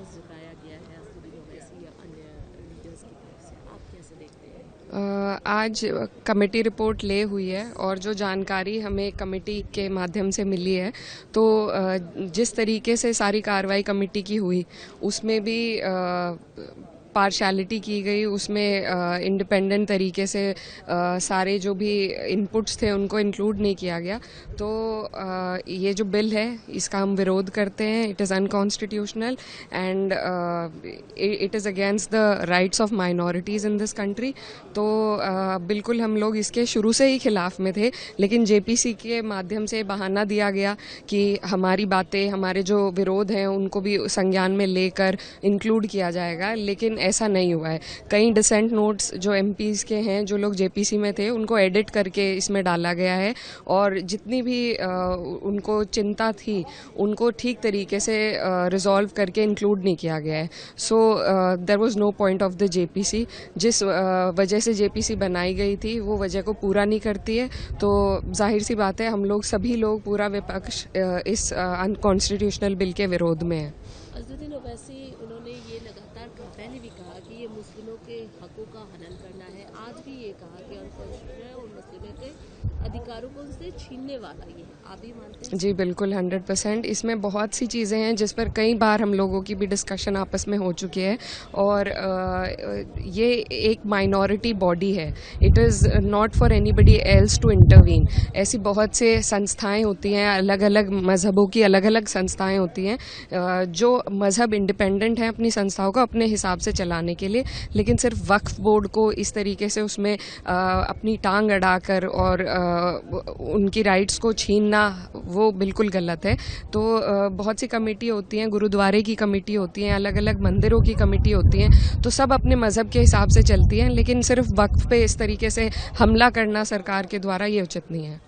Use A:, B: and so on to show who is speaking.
A: विरोध जताया गया है असदुद्दीन ओवैसी या अन्य लीडर्स की तरफ से, आप कैसे देखते हैं?
B: आज कमेटी रिपोर्ट ले हुई है और जो जानकारी हमें कमेटी के माध्यम से मिली है तो जिस तरीके से सारी कार्रवाई कमेटी की हुई उसमें भी पार्शैलिटी की गई, उसमें इंडिपेंडेंट तरीके से सारे जो भी इनपुट्स थे उनको इंक्लूड नहीं किया गया। तो ये जो बिल है इसका हम विरोध करते हैं। It is unconstitutional and it is against the rights of minorities in this country. तो बिल्कुल हम लोग इसके शुरू से ही खिलाफ में थे, लेकिन जेपीसी के माध्यम से बहाना दिया गया कि हमारी बातें, हमारे जो विरोध हैं उनको भी संज्ञान में लेकर इंक्लूड किया जाएगा, लेकिन ऐसा नहीं हुआ है। कई डिसेंट नोट्स जो एमपीज़ के हैं, जो लोग जेपीसी में थे, उनको एडिट करके इसमें डाला गया है और जितनी भी उनको चिंता थी उनको ठीक तरीके से रिजॉल्व करके इंक्लूड नहीं किया गया है। So there was no point of the JPC. जिस वजह से जेपीसी बनाई गई थी वो वजह को पूरा नहीं करती है, तो जाहिर सी बात है हम लोग सभी लोग, पूरा विपक्ष इस अनकॉन्स्टिट्यूशनल बिल के विरोध में है।
A: असदुद्दीन ओवैसी उन्होंने ये लगातार पहले भी कहा कि ये मुस्लिमों के हकों का हनन करना है, आज भी ये कहा कि अनकॉन्स्टिट्यूशनल है और मुस्लिमों के अधिकारों को उनसे छीनने वाला ये है, आप भी मानते हैं?
B: जी बिल्कुल, 100%। इसमें बहुत सी चीज़ें हैं जिस पर कई बार हम लोगों की भी डिस्कशन आपस में हो चुकी है और ये एक माइनॉरिटी बॉडी है। It is not for anybody else to intervene. ऐसी बहुत से संस्थाएं होती हैं, अलग अलग मजहबों की अलग अलग संस्थाएं होती हैं, जो मज़हब इंडिपेंडेंट हैं अपनी संस्थाओं को अपने हिसाब से चलाने के लिए, लेकिन सिर्फ वक्फ बोर्ड को इस तरीके से उसमें अपनी टांग अड़ाकर और उनकी राइट्स को छीनना वो बिल्कुल गलत है। तो बहुत सी कमेटी होती हैं, गुरुद्वारे की कमेटी होती हैं, अलग अलग मंदिरों की कमेटी होती हैं, तो सब अपने मज़हब के हिसाब से चलती हैं, लेकिन सिर्फ वक्फ पे इस तरीके से हमला करना सरकार के द्वारा ये उचित नहीं है।